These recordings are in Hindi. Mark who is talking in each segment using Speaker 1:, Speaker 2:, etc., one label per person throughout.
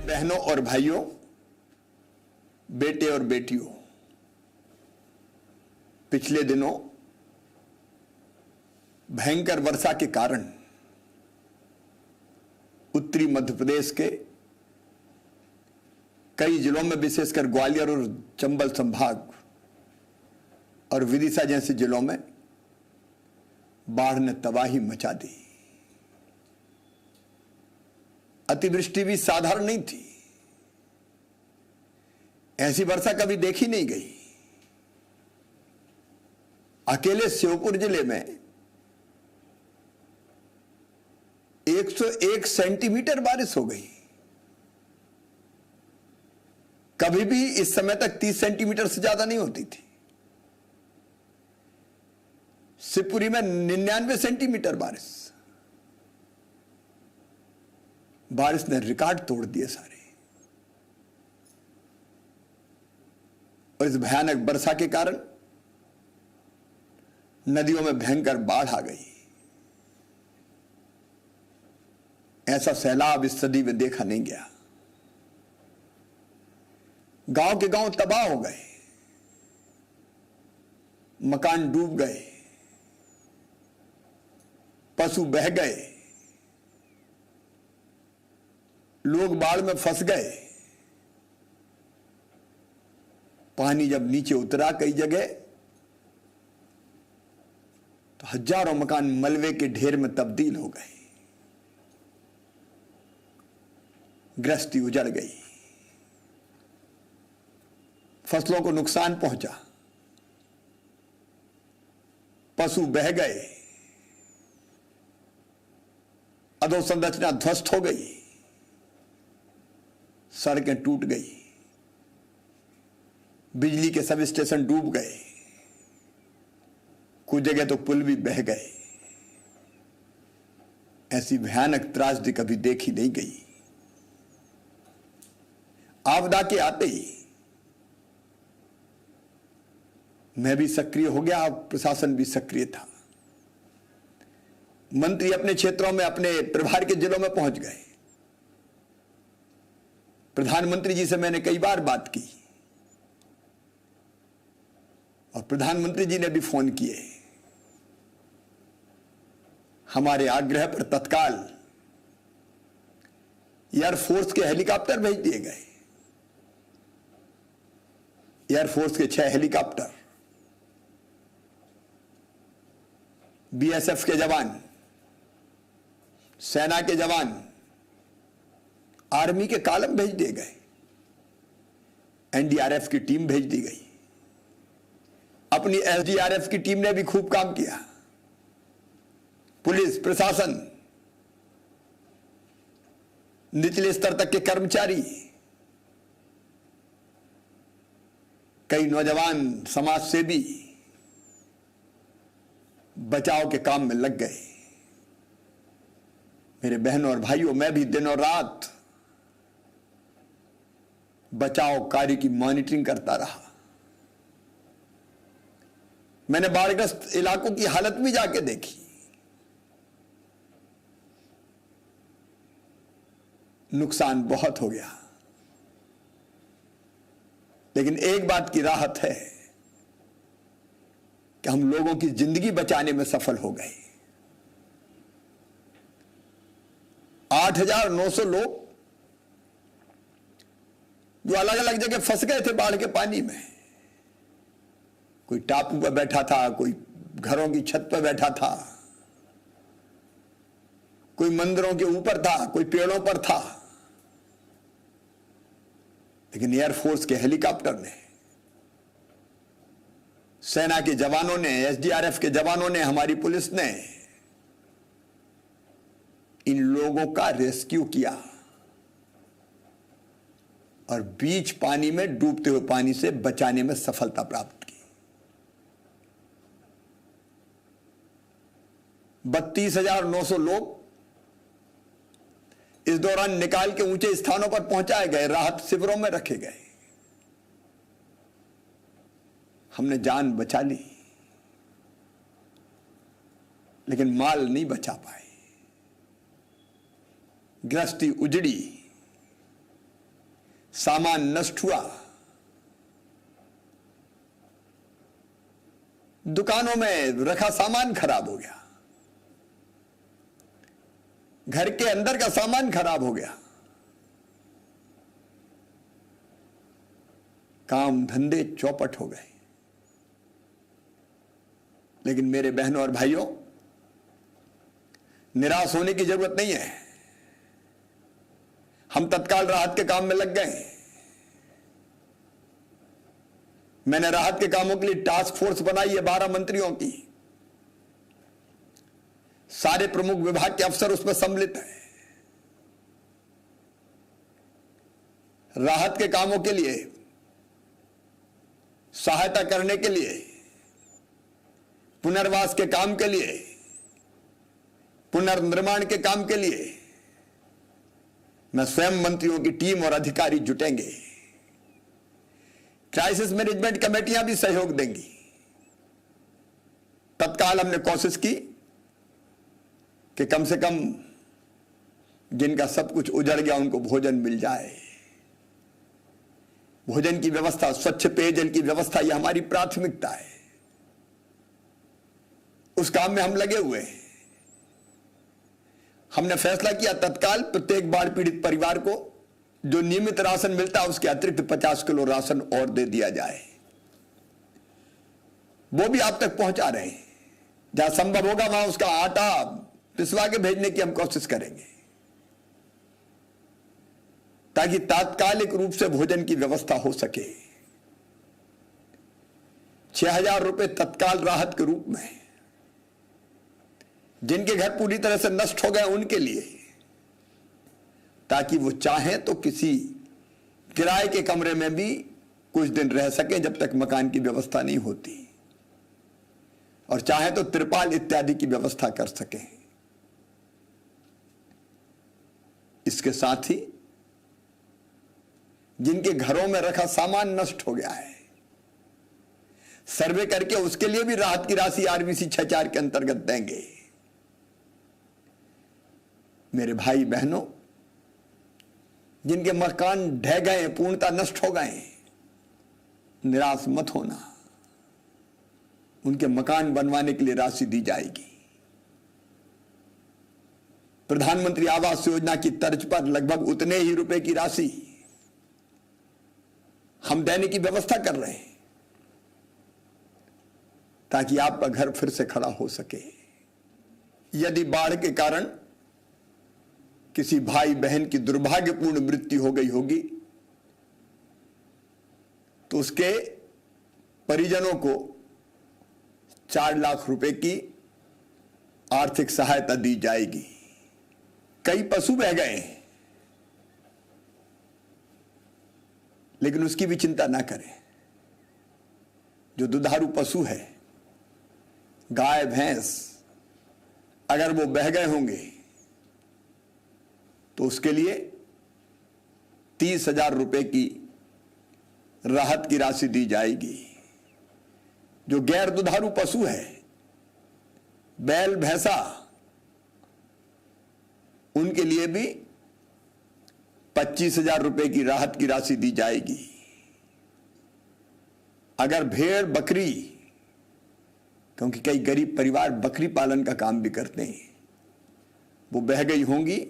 Speaker 1: बहनों और भाइयों, बेटे और बेटियों, पिछले दिनों भयंकर वर्षा के कारण उत्तरी मध्य प्रदेश के कई जिलों में, विशेषकर ग्वालियर और चंबल संभाग और विदिशा जैसे जिलों में बाढ़ ने तबाही मचा दी। अतिवृष्टि भी साधारण नहीं थी, ऐसी वर्षा कभी देखी नहीं गई। अकेले श्योपुर जिले में 101 सेंटीमीटर बारिश हो गई। कभी भी इस समय तक 30 सेंटीमीटर से ज्यादा नहीं होती थी। शिवपुरी में 99 सेंटीमीटर बारिश ने रिकॉर्ड तोड़ दिए सारे। और इस भयानक वर्षा के कारण नदियों में भयंकर बाढ़ आ गई। ऐसा सैलाब इस सदी में देखा नहीं गया। गांव के गांव तबाह हो गए, मकान डूब गए, पशु बह गए, लोग बाढ़ में फंस गए। पानी जब नीचे उतरा कई जगह तो हजारों मकान मलबे के ढेर में तब्दील हो गए। गृहस्थी उजड़ गई, फसलों को नुकसान पहुंचा, पशु बह गए, अधोसंरचना ध्वस्त हो गई, सड़कें टूट गई, बिजली के सब स्टेशन डूब गए, कुछ जगह तो पुल भी बह गए। ऐसी भयानक त्रासदी कभी देखी नहीं गई। आपदा के आते ही मैं भी सक्रिय हो गया, प्रशासन भी सक्रिय था। मंत्री अपने क्षेत्रों में, अपने प्रभार के जिलों में पहुंच गए। प्रधानमंत्री जी से मैंने कई बार बात की और प्रधानमंत्री जी ने भी फोन किए। हमारे आग्रह पर तत्काल एयरफोर्स के हेलीकॉप्टर भेज दिए गए। एयरफोर्स के 6 हेलीकॉप्टर, बीएसएफ के जवान, सेना के जवान, आर्मी के कॉलम भेज दिए गए, एनडीआरएफ की टीम भेज दी गई। अपनी एसडीआरएफ की टीम ने भी खूब काम किया। पुलिस प्रशासन, निचले स्तर तक के कर्मचारी, कई नौजवान समाज सेवी बचाव के काम में लग गए। मेरे बहनों और भाइयों, मैं भी दिन और रात बचाव कार्य की मॉनिटरिंग करता रहा। मैंने बाढ़ग्रस्त इलाकों की हालत भी जाके देखी। नुकसान बहुत हो गया, लेकिन एक बात की राहत है कि हम लोगों की जिंदगी बचाने में सफल हो गए। 8,900 लोग जो अलग अलग जगह फंस गए थे बाढ़ के पानी में। कोई टापू पर बैठा था, कोई घरों की छत पर बैठा था, कोई मंदिरों के ऊपर था, कोई पेड़ों पर था। लेकिन एयरफोर्स के हेलीकॉप्टर ने, सेना के जवानों ने, एसडीआरएफ के जवानों ने, हमारी पुलिस ने इन लोगों का रेस्क्यू किया और बीच पानी में, डूबते हुए पानी से बचाने में सफलता प्राप्त की। 32,900 लोग इस दौरान निकाल के ऊंचे स्थानों पर पहुंचाए गए, राहत शिविरों में रखे गए। हमने जान बचा ली, लेकिन माल नहीं बचा पाए। गृहस्थी उजड़ी, सामान नष्ट हुआ, दुकानों में रखा सामान खराब हो गया, घर के अंदर का सामान खराब हो गया, काम धंधे चौपट हो गए। लेकिन मेरे बहनों और भाइयों, निराश होने की जरूरत नहीं है। हम तत्काल राहत के काम में लग गए। मैंने राहत के कामों के लिए टास्क फोर्स बनाई है 12 मंत्रियों की। सारे प्रमुख विभाग के अफसर उसमें सम्मिलित हैं। राहत के कामों के लिए, सहायता करने के लिए, पुनर्वास के काम के लिए, पुनर्निर्माण के काम के लिए मैं स्वयं मंत्रियों की टीम और अधिकारी जुटेंगे। क्राइसिस मैनेजमेंट कमेटियां भी सहयोग देंगी। तत्काल हमने कोशिश की कि कम से कम जिनका सब कुछ उजड़ गया उनको भोजन मिल जाए। भोजन की व्यवस्था, स्वच्छ पेयजल की व्यवस्था, यह हमारी प्राथमिकता है। उस काम में हम लगे हुए हैं। हमने फैसला किया तत्काल प्रत्येक बाढ़ पीड़ित परिवार को जो नियमित राशन मिलता है उसके अतिरिक्त 50 किलो राशन और दे दिया जाए। वो भी आप तक पहुंचा रहे हैं। जहां संभव होगा वहां उसका आटा पिसवा के भेजने की हम कोशिश करेंगे, ताकि तात्कालिक रूप से भोजन की व्यवस्था हो सके। 6,000 रुपए तत्काल राहत के रूप में जिनके घर पूरी तरह से नष्ट हो गए उनके लिए, ताकि वो चाहें तो किसी किराए के कमरे में भी कुछ दिन रह सकें जब तक मकान की व्यवस्था नहीं होती, और चाहे तो तिरपाल इत्यादि की व्यवस्था कर सकें। इसके साथ ही जिनके घरों में रखा सामान नष्ट हो गया है, सर्वे करके उसके लिए भी राहत की राशि आरबीसी 6-4 के अंतर्गत देंगे। मेरे भाई बहनों, जिनके मकान ढह गए, पूर्णतः नष्ट हो गए, निराश मत होना। उनके मकान बनवाने के लिए राशि दी जाएगी। प्रधानमंत्री आवास योजना की तर्ज पर लगभग उतने ही रुपए की राशि हम देने की व्यवस्था कर रहे हैं, ताकि आपका घर फिर से खड़ा हो सके। यदि बाढ़ के कारण किसी भाई बहन की दुर्भाग्यपूर्ण मृत्यु हो गई होगी तो उसके परिजनों को 4 लाख रुपए की आर्थिक सहायता दी जाएगी। कई पशु बह गए हैं, लेकिन उसकी भी चिंता ना करें। जो दुधारू पशु है, गाय भैंस, अगर वो बह गए होंगे तो उसके लिए 30,000 रुपए की राहत की राशि दी जाएगी। जो गैर दुधारू पशु है, बैल भैंसा, उनके लिए भी 25,000 रुपए की राहत की राशि दी जाएगी। अगर भेड़ बकरी, क्योंकि कई गरीब परिवार बकरी पालन का काम भी करते हैं, वो बह गई होंगी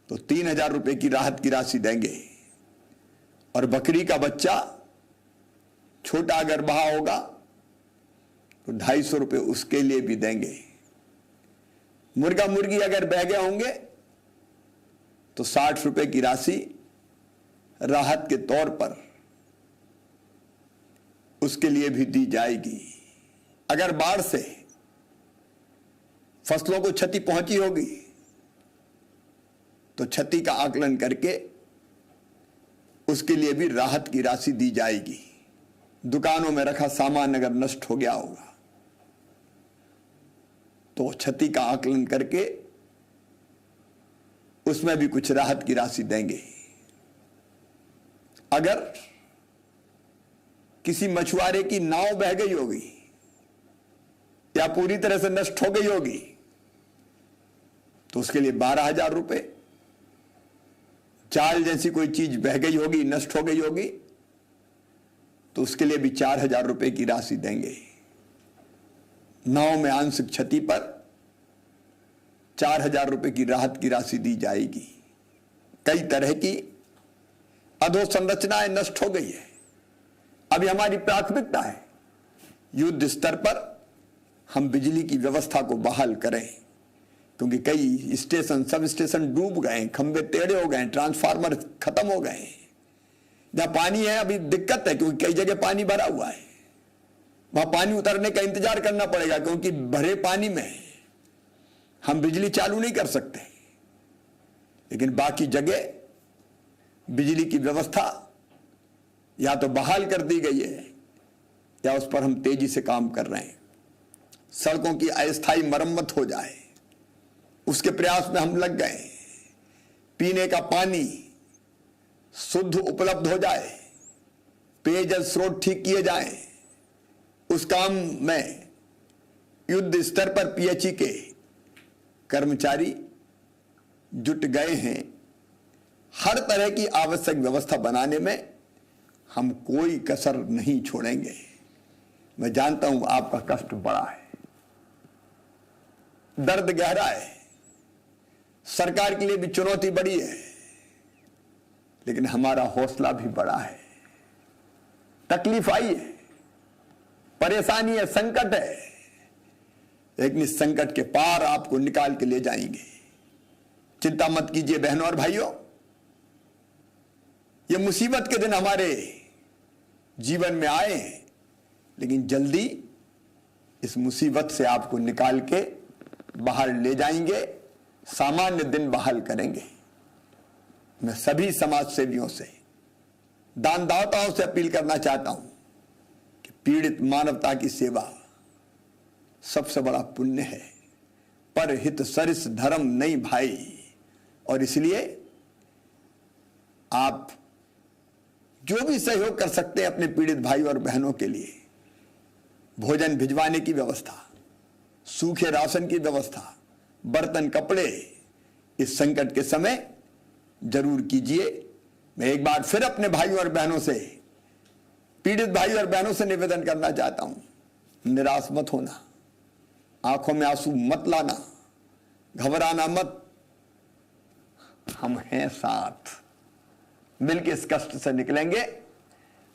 Speaker 1: तो 3,000 रुपए की राहत की राशि देंगे। और बकरी का बच्चा छोटा अगर बहा होगा तो 250 रुपए उसके लिए भी देंगे। मुर्गा मुर्गी अगर बह गए होंगे तो 60 रुपए की राशि राहत के तौर पर उसके लिए भी दी जाएगी। अगर बाढ़ से फसलों को क्षति पहुंची होगी तो क्षति का आकलन करके उसके लिए भी राहत की राशि दी जाएगी। दुकानों में रखा सामान अगर नष्ट हो गया होगा तो क्षति का आकलन करके उसमें भी कुछ राहत की राशि देंगे। अगर किसी मछुआरे की नाव बह गई होगी या पूरी तरह से नष्ट हो गई होगी तो उसके लिए 12,000 रुपए, चाल जैसी कोई चीज बह गई होगी, नष्ट हो गई होगी, तो उसके लिए भी 4,000 रुपए की राशि देंगे। नाव में आंशिक क्षति पर 4,000 रुपए की राहत की राशि दी जाएगी। कई तरह की अधोसंरचनाएं नष्ट हो गई है। अभी हमारी प्राथमिकता है युद्ध स्तर पर हम बिजली की व्यवस्था को बहाल करें, क्योंकि कई स्टेशन, सब स्टेशन डूब गए, खंभे टेढ़े हो गए, ट्रांसफार्मर खत्म हो गए। जहां पानी है अभी दिक्कत है, क्योंकि कई जगह पानी भरा हुआ है, वहां पानी उतरने का इंतजार करना पड़ेगा, क्योंकि भरे पानी में हम बिजली चालू नहीं कर सकते। लेकिन बाकी जगह बिजली की व्यवस्था या तो बहाल कर दी गई है या उस पर हम तेजी से काम कर रहे हैं। सड़कों की अस्थायी मरम्मत हो जाए, उसके प्रयास में हम लग गए। पीने का पानी शुद्ध उपलब्ध हो जाए, पेयजल स्रोत ठीक किए जाएं, उस काम में युद्ध स्तर पर पीएचई के कर्मचारी जुट गए हैं। हर तरह की आवश्यक व्यवस्था बनाने में हम कोई कसर नहीं छोड़ेंगे। मैं जानता हूं आपका कष्ट बड़ा है, दर्द गहरा है, सरकार के लिए भी चुनौती बड़ी है, लेकिन हमारा हौसला भी बड़ा है। तकलीफ आई है, परेशानी है, संकट है, लेकिन इस संकट के पार आपको निकाल के ले जाएंगे। चिंता मत कीजिए बहनों और भाइयों, ये मुसीबत के दिन हमारे जीवन में आए हैं, लेकिन जल्दी इस मुसीबत से आपको निकाल के बाहर ले जाएंगे, सामान्य दिन बहाल करेंगे। मैं सभी समाज सेवियों से, दानदाताओं से अपील करना चाहता हूं कि पीड़ित मानवता की सेवा सबसे बड़ा पुण्य है। पर हित सरिस धर्म नहीं भाई, और इसलिए आप जो भी सहयोग कर सकते हैं अपने पीड़ित भाई और बहनों के लिए, भोजन भिजवाने की व्यवस्था, सूखे राशन की व्यवस्था, बर्तन कपड़े, इस संकट के समय जरूर कीजिए। मैं एक बार फिर अपने भाइयों और बहनों से, पीड़ित भाई और बहनों से निवेदन करना चाहता हूं, निराश मत होना, आंखों में आंसू मत लाना, घबराना मत। हम हैं साथ, मिलकर इस कष्ट से निकलेंगे।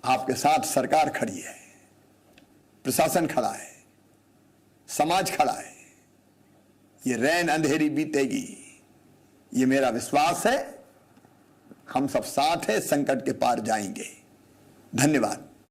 Speaker 1: आपके साथ सरकार खड़ी है, प्रशासन खड़ा है, समाज खड़ा है। ये रैन अंधेरी बीतेगी, ये मेरा विश्वास है। हम सब साथ हैं, संकट के पार जाएंगे। धन्यवाद।